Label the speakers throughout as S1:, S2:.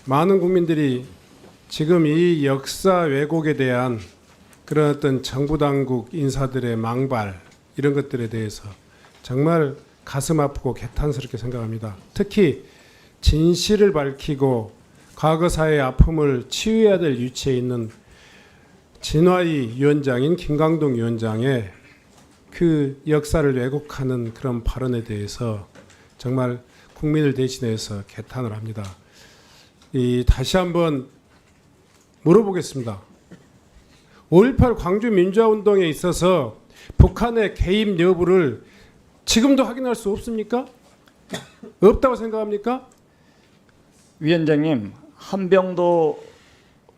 S1: 많은 국민들이 지금 이 역사 왜곡에 대한 그런 어떤 정부 당국 인사들의 망발 이런 것들에 대해서 정말 가슴 아프고 개탄스럽게 생각합니다. 특히 진실을 밝히고 과거사의 아픔을 치유해야 될 위치에 있는 진화의 위원장인 김광동 위원장의 그 역사를 왜곡하는 그런 발언에 대해서 정말 국민을 대신해서 개탄을 합니다. 다시 한번 물어보겠습니다. 5.18 광주 민주화운동에 있어서 북한의 개입 여부를 지금도 확인할 수 없습니까? 없다고 생각합니까?
S2: 위원장님, 한병도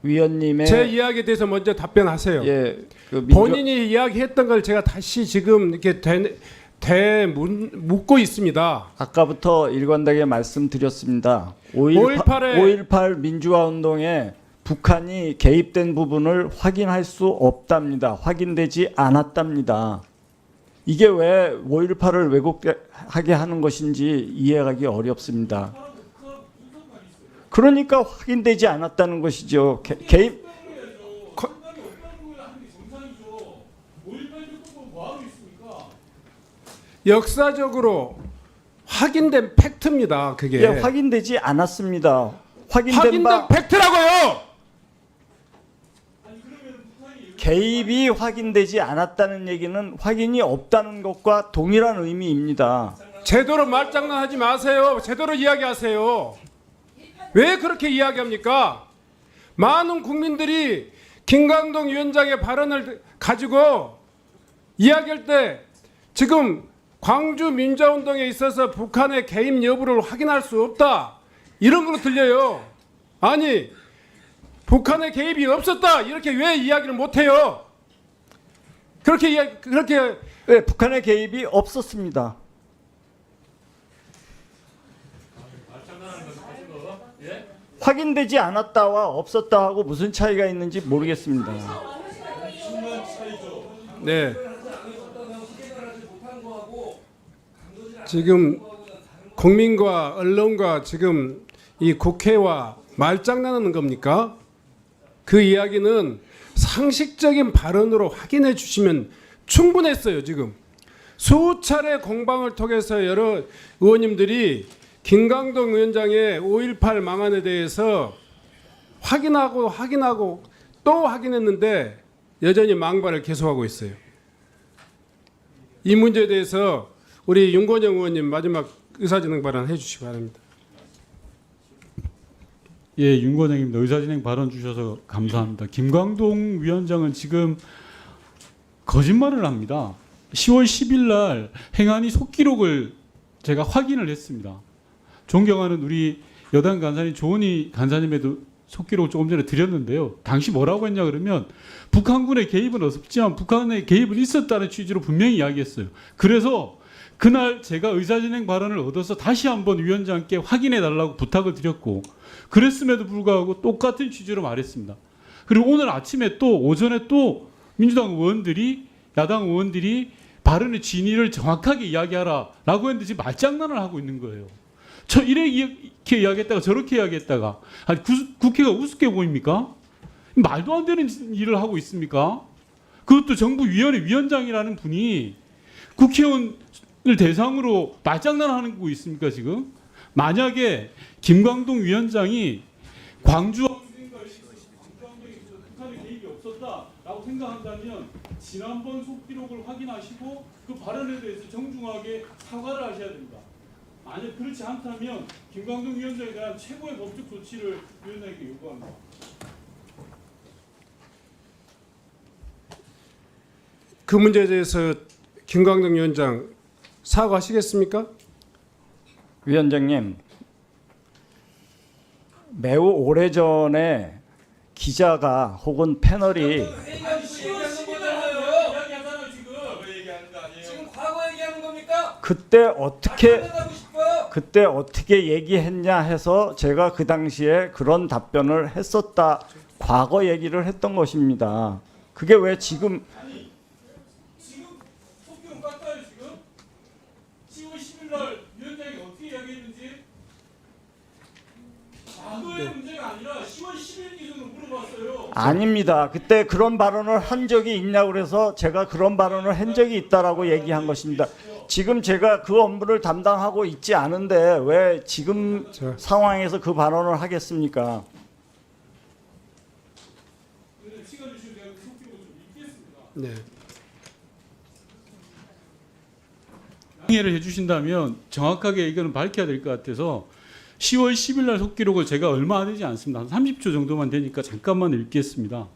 S2: 위원님의
S1: 제 이야기에 대해서 먼저 답변하세요.
S2: 예,
S1: 본인이 이야기했던 걸 제가 다시 지금 이렇게 묻고 있습니다.
S2: 아까부터 일관되게 말씀드렸습니다. 5.18 민주화운동에 북한이 개입된 부분을 확인할 수 없답니다. 확인되지 않았답니다. 이게 왜 5.18을 왜곡하게 하는 것인지 이해하기 어렵습니다. 그러니까 확인되지 않았다는 것이죠. 개입
S1: 역사적으로 확인된 팩트입니다. 그게
S2: 예, 확인되지 않았습니다. 확인된
S1: 팩트라고요.
S2: 개입이 확인되지 않았다는 얘기는 확인이 없다는 것과 동일한 의미입니다.
S1: 제대로 말장난하지 마세요. 제대로 이야기하세요. 왜 그렇게 이야기합니까? 많은 국민들이 김광동 위원장의 발언을 가지고 이야기할 때 지금 광주 민주화운동에 있어서 북한의 개입 여부를 확인할 수 없다 이런 걸로 들려요. 아니 북한의 개입이 없었다 이렇게 왜 이야기를 못해요? 그렇게
S2: 네, 북한의 개입이 없었습니다. 확인되지 않았다와 없었다하고 무슨 차이가 있는지 모르겠습니다.
S1: 네. 지금 국민과 언론과 지금 이 국회와 말장난하는 겁니까? 그 이야기는 상식적인 발언으로 확인해 주시면 충분했어요. 지금 수차례 공방을 통해서 여러 의원님들이 김광동 위원장의 5.18 망안에 대해서 확인하고 또 확인했는데 여전히 망발을 계속하고 있어요. 이 문제에 대해서 우리 윤건영 의원님 마지막 의사진행 발언 해주시기 바랍니다.
S3: 예, 윤건영입니다. 의사진행 발언 주셔서 감사합니다. 김광동 위원장은 지금 거짓말을 합니다. 10월 10일 날 행안위 속기록을 제가 확인을 했습니다. 존경하는 우리 여당 간사님 조은희 간사님에도 속기록을 조금 전에 드렸는데요. 당시 뭐라고 했냐 그러면 북한군의 개입은 없었지만 북한의 개입은 있었다는 취지로 분명히 이야기했어요. 그래서 그날 제가 의사진행 발언을 얻어서 다시 한번 위원장께 확인해 달라고 부탁을 드렸고 그랬음에도 불구하고 똑같은 취지로 말했습니다. 그리고 오늘 아침에 또 오전에 또 민주당 의원들이 야당 의원들이 발언의 진위를 정확하게 이야기하라라고 했는데 지금 말장난을 하고 있는 거예요. 저 이렇게 이야기했다가 저렇게 이야기했다가 아니 국회가 우습게 보입니까? 말도 안 되는 일을 하고 있습니까? 그것도 정부위원회 위원장이라는 분이 국회의원을 대상으로 말장난하는 거 있습니까 지금? 만약에 김광동 위원장이 광주와 북한의 개입이 없었다라고 생각한다면 지난번 속기록을 확인하시고 그 발언에 대해서 정중하게 사과를 하셔야 됩니다. 만약 그렇지 않다면 김광동 위원장에 대한 최고의 법적 조치를 위원장에게 요구합니다.
S1: 그 문제에 대해서 김광동 위원장 사과하시겠습니까?
S2: 위원장님, 매우 오래전에 기자가 혹은 패널이 그때 어떻게 얘기했냐 해서 제가 그 당시에 그런 답변을 했었다. 과거 얘기를 했던 것입니다. 그게 왜 지금
S3: 속기록 깠어요 지금? 10월 10일 날 위원장이 어떻게 이야기했는지 과거 강도의 문제가 아니라 10월 10일 기준으로 물어봤어요.
S2: 아닙니다. 그때 그런 발언을 한 적이 있냐고 그래서 제가 그런 발언을 한 적이 있다라고 얘기한 것입니다. 지금 제가 그 업무를 담당하고 있지 않은데 왜 지금
S1: 자.
S2: 상황에서 그 발언을 하겠습니까?
S3: 시간 주시면 제가 속기록을 좀 읽겠습니다.
S1: 네.
S3: 양해를 해주신다면 정확하게 이거는 밝혀야 될 것 같아서 10월 10일 날 속기록을 제가 얼마 되지 않습니다. 한 30초 정도만 되니까 잠깐만 읽겠습니다.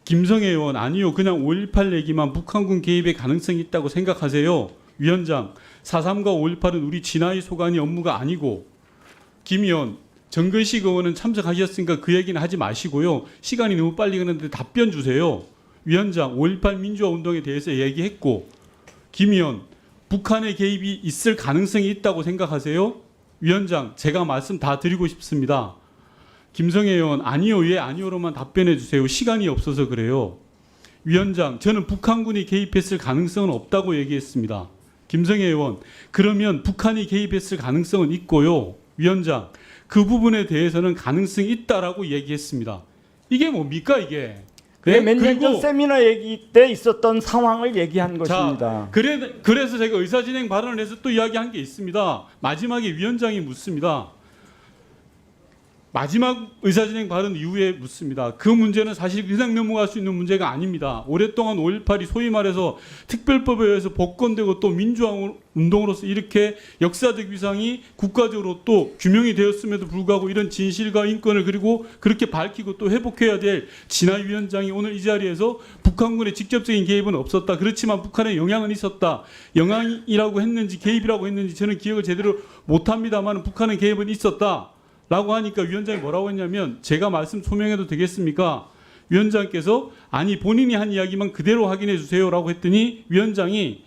S3: 김성애 의원 아니요. 그냥 5.18 얘기만 북한군 개입의 가능성이 있다고 생각하세요. 위원장 4.3과 5.18은 우리 진화의 소관이 업무가 아니고 김 의원 정근식 의원은 참석하셨으니까 그 얘기는 하지 마시고요. 시간이 너무 빨리 가는데 답변 주세요. 위원장 5.18 민주화 운동에 대해서 얘기했고 김 의원 북한의 개입이 있을 가능성이 있다고 생각하세요? 위원장 제가 말씀 다 드리고 싶습니다. 김성애 의원 아니요 예 아니요로만 답변해 주세요. 시간이 없어서 그래요. 위원장 저는 북한군이 개입했을 가능성은 없다고 얘기했습니다. 김성애 의원 그러면 북한이 개입했을 가능성은 있고요. 위원장 그 부분에 대해서는 가능성이 있다라고 얘기했습니다. 이게 뭡니까 이게?
S2: 네, 몇 년 전
S3: 그리고
S2: 세미나 얘기 때 있었던 상황을 얘기한 것입니다.
S3: 자, 그래서 제가 의사진행 발언을 해서 또 이야기한 게 있습니다. 마지막에 위원장이 묻습니다. 마지막 의사진행 발언 이후에 묻습니다. 그 문제는 사실 그냥 넘어갈 수 있는 문제가 아닙니다. 오랫동안 5.18이 소위 말해서 특별법에 의해서 복권되고 또 민주화 운동으로서 이렇게 역사적 위상이 국가적으로 또 규명이 되었음에도 불구하고 이런 진실과 인권을 그리고 그렇게 밝히고 또 회복해야 될 진화위원장이 오늘 이 자리에서 북한군의 직접적인 개입은 없었다. 그렇지만 북한의 영향은 있었다. 영향이라고 했는지 개입이라고 했는지 저는 기억을 제대로 못합니다만 북한의 개입은 있었다. 라고 하니까 위원장이 뭐라고 했냐면 제가 말씀 소명해도 되겠습니까? 위원장께서 아니 본인이 한 이야기만 그대로 확인해 주세요 라고 했더니 위원장이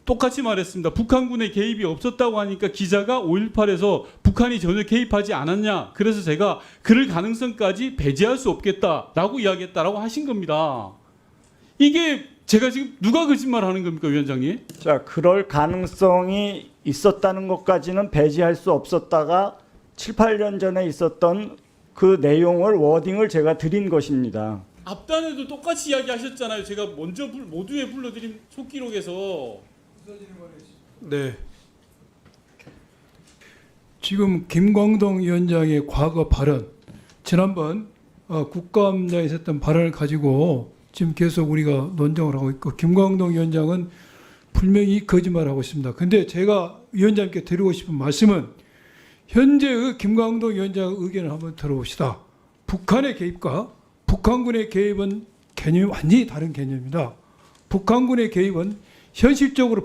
S3: 똑같이 말했습니다. 북한군의 개입이 없었다고 하니까 기자가 5.18에서 북한이 전혀 개입하지 않았냐. 그래서 제가 그럴 가능성까지 배제할 수 없겠다라고 이야기했다라고 하신 겁니다. 이게 제가 지금 누가 거짓말하는 겁니까 위원장님?
S2: 자, 그럴 가능성이 있었다는 것까지는 배제할 수 없었다가 7, 8년 전에 있었던 그 내용을 워딩을 제가 드린 것입니다.
S3: 앞단에도 똑같이 이야기하셨잖아요. 제가 먼저 모두에 불러드린 속기록에서.
S1: 네.
S4: 지금 김광동 위원장의 과거 발언, 지난번 국감장에서 했던 발언을 가지고 지금 계속 우리가 논쟁을 하고 있고 김광동 위원장은 분명히 거짓말하고 있습니다. 근데 제가 위원장님께 드리고 싶은 말씀은 현재의 김광동 위원장의 의견을 한번 들어봅시다. 북한의 개입과 북한군의 개입은 개념이 완전히 다른 개념입니다. 북한군의 개입은 현실적으로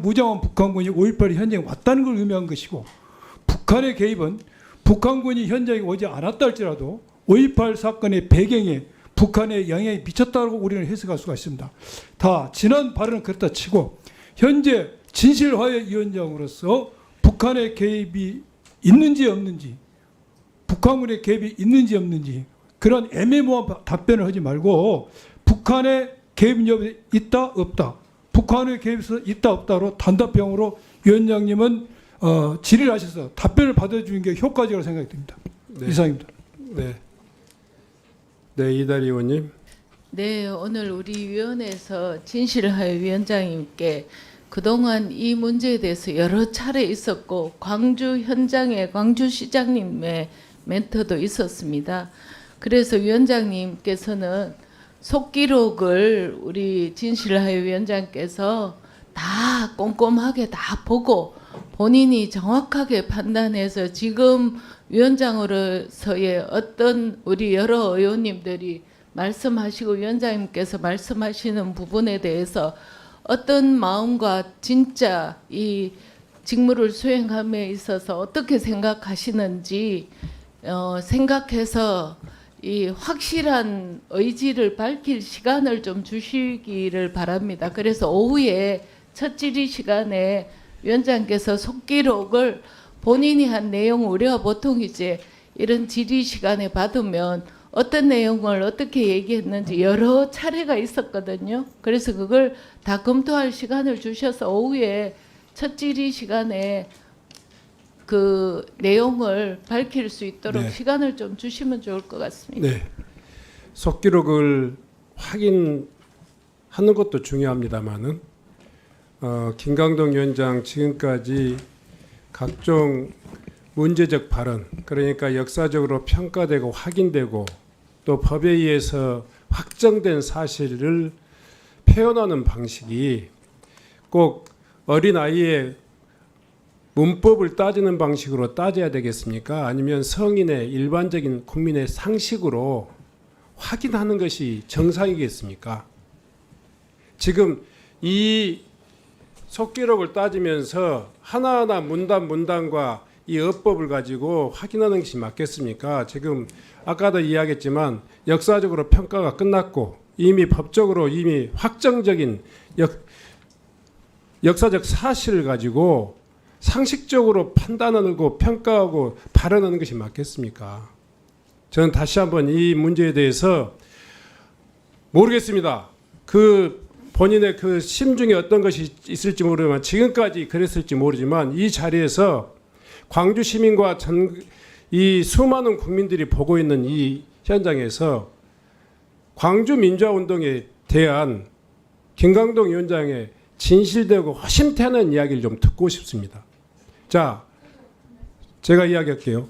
S4: 무장한 북한군이 5.18 현장에 왔다는 걸 의미한 것이고 북한의 개입은 북한군이 현장에 오지 않았다 할지라도 5.18 사건의 배경에 북한의 영향이 미쳤다고 우리는 해석할 수가 있습니다. 다 지난 발언은 그렇다 치고 현재 진실화해위원장으로서 북한의 개입이 있는지 없는지 북한군의 개입이 있는지 없는지 그런 애매모호한 답변을 하지 말고 북한의 개입 여부에 있다 없다 북한의 개입에서 있다 없다로 단답형으로 위원장님은 질의를 하셔서 답변을 받아주는 게 효과적으로 생각이 듭니다.
S1: 네.
S4: 이상입니다.
S1: 네. 네, 이다리 의원님.
S5: 네, 오늘 우리 위원회에서 진실화해 위원장님께 그동안 이 문제에 대해서 여러 차례 있었고 광주 현장에 광주시장님의 멘토도 있었습니다. 그래서 위원장님께서는 속기록을 우리 진실화해 위원장께서 다 꼼꼼하게 다 보고 본인이 정확하게 판단해서 지금 위원장으로서의 어떤 우리 여러 의원님들이 말씀하시고 위원장님께서 말씀하시는 부분에 대해서 어떤 마음과 진짜 이 직무를 수행함에 있어서 어떻게 생각하시는지 생각해서 이 확실한 의지를 밝힐 시간을 좀 주시기를 바랍니다. 그래서 오후에 첫 질의 시간에 위원장께서 속기록을 본인이 한 내용 우리가 보통 이제 이런 질의 시간에 받으면 어떤 내용을 어떻게 얘기했는지 여러 차례가 있었거든요. 그래서 그걸 다 검토할 시간을 주셔서 오후에 첫 질의 시간에 그 내용을 밝힐 수 있도록
S1: 네.
S5: 시간을 좀 주시면 좋을 것 같습니다.
S1: 네. 속기록을 확인하는 것도 중요합니다만은 김강동 위원장 지금까지 각종 문제적 발언, 그러니까 역사적으로 평가되고 확인되고 또 법에 의해서 확정된 사실을 표현하는 방식이 꼭 어린 아이의 문법을 따지는 방식으로 따져야 되겠습니까? 아니면 성인의 일반적인 국민의 상식으로 확인하는 것이 정상이겠습니까? 지금 이 속기록을 따지면서 하나하나 문단과 이 어법을 가지고 확인하는 것이 맞겠습니까? 지금 아까도 이야기했지만 역사적으로 평가가 끝났고 이미 법적으로 이미 확정적인 역사적 사실을 가지고 상식적으로 판단하고 평가하고 발언하는 것이 맞겠습니까? 저는 다시 한번 이 문제에 대해서 모르겠습니다. 그 본인의 그 심중에 어떤 것이 있을지 모르지만 지금까지 그랬을지 모르지만 이 자리에서 광주 시민과 이 수많은 국민들이 보고 있는 이 현장에서 광주 민주화 운동에 대한 김강동 위원장의 진실되고 허심탄회한 이야기를 좀 듣고 싶습니다. 자, 제가 이야기할게요.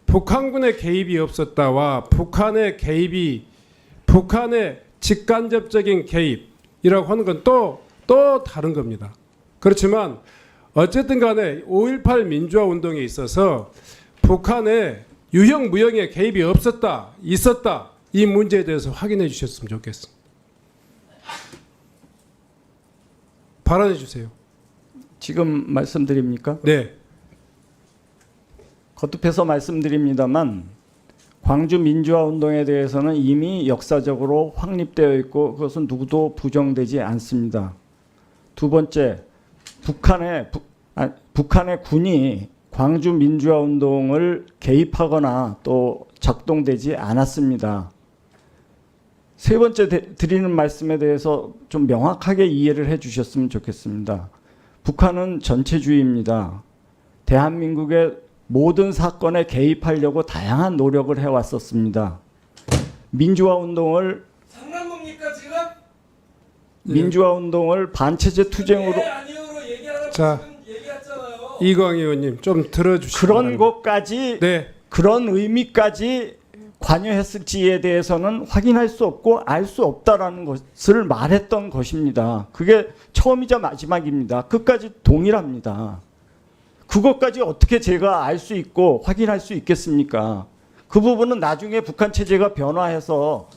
S1: 북한군의 개입이 없었다와 북한의 직간접적인 개입이라고 하는 건 또 다른 겁니다. 그렇지만 어쨌든 간에 5.18 민주화 운동에 있어서 북한의 유형 무형의 개입이 없었다, 있었다, 이 문제에 대해서 확인해 주셨으면 좋겠습니다. 발언해 주세요.
S2: 지금 말씀드립니까?
S1: 네.
S2: 거듭해서 말씀드립니다만 광주 민주화 운동에 대해서는 이미 역사적으로 확립되어 있고 그것은 누구도 부정되지 않습니다. 두 번째, 북한의 군이 광주 민주화 운동을 개입하거나 또 작동되지 않았습니다. 세 번째 드리는 말씀에 대해서 좀 명확하게 이해를 해 주셨으면 좋겠습니다. 북한은 전체주의입니다. 대한민국의 모든 사건에 개입하려고 다양한 노력을 해왔었습니다. 민주화 운동을
S6: 장난겁니까 지금?
S2: 민주화 운동을 반체제 투쟁으로
S6: 예, 아니요로 얘기하라고
S1: 자,
S6: 지금 얘기했잖아요.
S1: 이광희 의원님 좀 들어주시기
S2: 그런
S1: 바랍니다.
S2: 것까지
S1: 네.
S2: 그런 의미까지 관여했을지에 대해서는 확인할 수 없고 알 수 없다라는 것을 말했던 것입니다. 그게 처음이자 마지막입니다. 끝까지 동일합니다. 그것까지 어떻게 제가 알 수 있고 확인할 수 있겠습니까? 그 부분은 나중에 북한 체제가 변화해서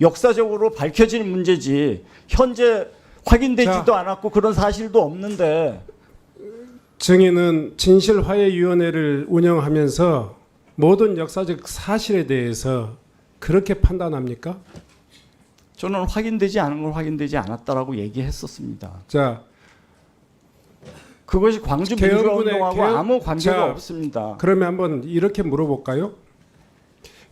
S2: 역사적으로 밝혀질 문제지 현재 확인되지도 않았고 그런 사실도 없는데
S1: 증인은 진실화해위원회를 운영하면서 모든 역사적 사실에 대해서 그렇게 판단합니까?
S2: 저는 확인되지 않은 걸 확인되지 않았다라고 얘기했었습니다.
S1: 자,
S2: 그것이 광주 민주화
S1: 개헌군의
S2: 운동하고
S1: 개헌-
S2: 아무 관계가
S1: 자,
S2: 없습니다.
S1: 그러면 한번 이렇게 물어볼까요?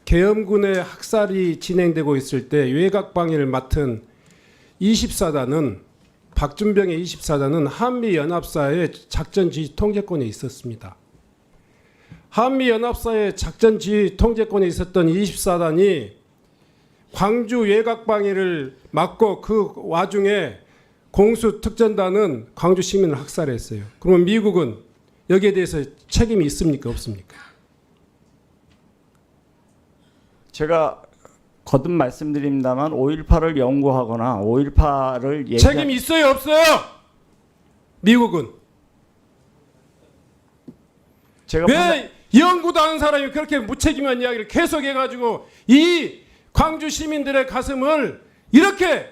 S1: 계엄군의 학살이 진행되고 있을 때 외곽방위를 맡은 24단은 박준병의 24단은 한미연합사의 작전지휘 통제권에 있었습니다. 한미연합사의 작전지휘 통제권에 있었던 24단이 광주 외곽방위를 막고 그 와중에 공수특전단은 광주 시민을 학살했어요. 그러면 미국은 여기에 대해서 책임이 있습니까? 없습니까?
S2: 제가 거듭 말씀드립니다만 5.18을 연구하거나 5.18을
S1: 책임이 있어요? 없어요? 미국은.
S2: 제가
S1: 왜 연구도 하는 사람이 그렇게 무책임한 이야기를 계속 해가지고 이 광주 시민들의 가슴을 이렇게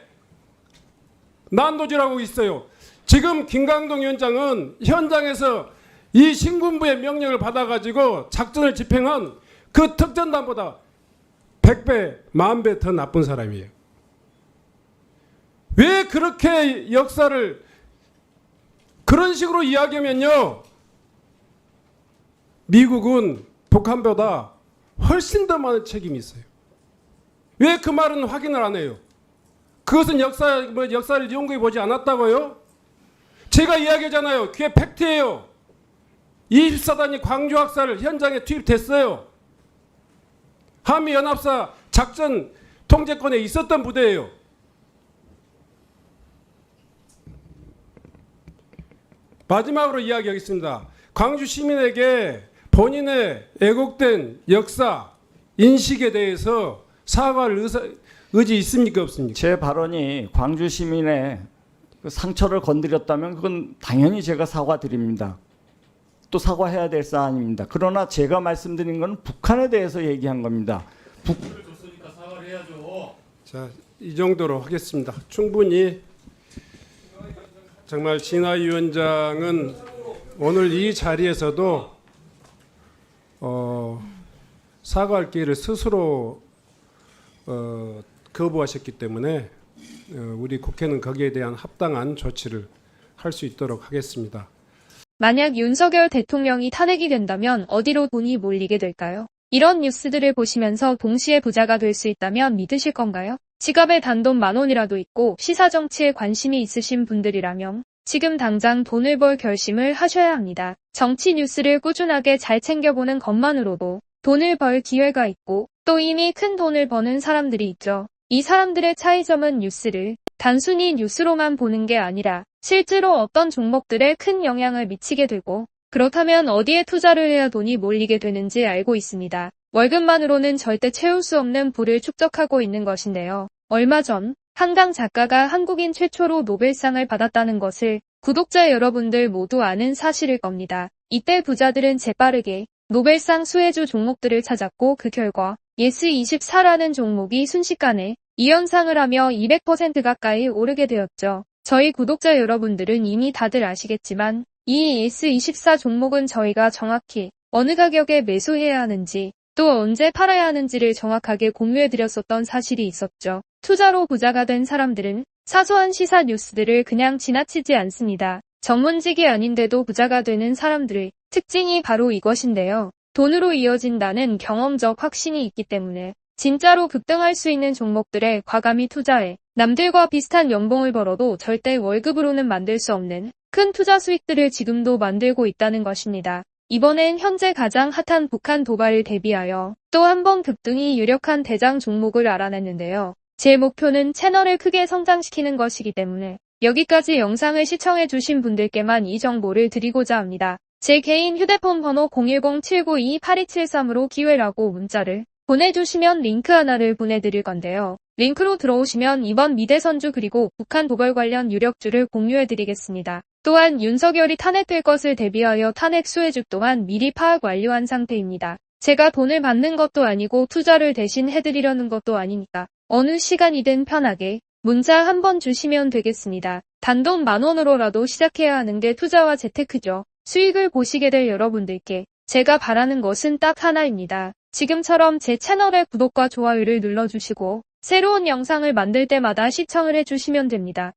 S1: 난도질하고 있어요. 지금 김강동 위원장은 현장에서 이 신군부의 명령을 받아가지고 작전을 집행한 그 특전단보다 100배, 10,000배 더 나쁜 사람이에요. 왜 그렇게 역사를 그런 식으로 이야기하면요, 미국은 북한보다 훨씬 더 많은 책임이 있어요. 왜 그 말은 확인을 안 해요? 그것은 역사를 연구해 보지 않았다고요? 제가 이야기하잖아요. 그게 팩트예요. 24단이 광주학살 현장에 투입됐어요. 한미연합사 작전 통제권에 있었던 부대예요. 마지막으로 이야기하겠습니다. 광주 시민에게 본인의 왜곡된 역사, 인식에 대해서 사과할 의지 있습니까, 없습니까?
S2: 제 발언이 광주 시민의 그 상처를 건드렸다면 그건 당연히 제가 사과드립니다. 또 사과해야 될 사안입니다. 그러나 제가 말씀드린 건 북한에 대해서 얘기한 겁니다.
S1: 자, 이 정도로 하겠습니다. 충분히 정말 진화 위원장은 오늘 이 자리에서도 사과할 기회를 스스로 거부하셨기 때문에 우리 국회는 거기에 대한 합당한 조치를 할 수 있도록 하겠습니다.
S7: 만약 윤석열 대통령이 탄핵이 된다면 어디로 돈이 몰리게 될까요? 이런 뉴스들을 보시면서 동시에 부자가 될 수 있다면 믿으실 건가요? 지갑에 단돈 10,000원이라도 있고 시사정치에 관심이 있으신 분들이라면 지금 당장 돈을 벌 결심을 하셔야 합니다. 정치 뉴스를 꾸준하게 잘 챙겨보는 것만으로도 돈을 벌 기회가 있고 또 이미 큰 돈을 버는 사람들이 있죠. 이 사람들의 차이점은 뉴스를 단순히 뉴스로만 보는 게 아니라 실제로 어떤 종목들에 큰 영향을 미치게 되고 그렇다면 어디에 투자를 해야 돈이 몰리게 되는지 알고 있습니다. 월급만으로는 절대 채울 수 없는 부를 축적하고 있는 것인데요. 얼마 전 한강 작가가 한국인 최초로 노벨상을 받았다는 것을 구독자 여러분들 모두 아는 사실일 겁니다. 이때 부자들은 재빠르게 노벨상 수혜주 종목들을 찾았고 그 결과 예스24라는 종목이 순식간에 2연상을 하며 200% 가까이 오르게 되었죠. 저희 구독자 여러분들은 이미 다들 아시겠지만 이 예스24 종목은 저희가 정확히 어느 가격에 매수해야 하는지 또 언제 팔아야 하는지를 정확하게 공유해드렸었던 사실이 있었죠. 투자로 부자가 된 사람들은 사소한 시사 뉴스들을 그냥 지나치지 않습니다. 전문직이 아닌데도 부자가 되는 사람들의 특징이 바로 이것인데요. 돈으로 이어진다는 경험적 확신이 있기 때문에 진짜로 급등할 수 있는 종목들에 과감히 투자해 남들과 비슷한 연봉을 벌어도 절대 월급으로는 만들 수 없는 큰 투자 수익들을 지금도 만들고 있다는 것입니다. 이번엔 현재 가장 핫한 북한 도발을 대비하여 또 한 번 급등이 유력한 대장 종목을 알아냈는데요. 제 목표는 채널을 크게 성장시키는 것이기 때문에 여기까지 영상을 시청해주신 분들께만 이 정보를 드리고자 합니다. 제 개인 휴대폰 번호 010-792-8273으로 기회라고 문자를 보내주시면 링크 하나를 보내드릴 건데요. 링크로 들어오시면 이번 미대선주 그리고 북한 도발 관련 유력주를 공유해드리겠습니다. 또한 윤석열이 탄핵될 것을 대비하여 탄핵 수혜주 또한 미리 파악 완료한 상태입니다. 제가 돈을 받는 것도 아니고 투자를 대신 해드리려는 것도 아니니까 어느 시간이든 편하게 문자 한번 주시면 되겠습니다. 단돈 10,000원으로라도 시작해야 하는 게 투자와 재테크죠. 수익을 보시게 될 여러분들께 제가 바라는 것은 딱 하나입니다. 지금처럼 제 채널의 구독과 좋아요를 눌러주시고 새로운 영상을 만들 때마다 시청을 해주시면 됩니다.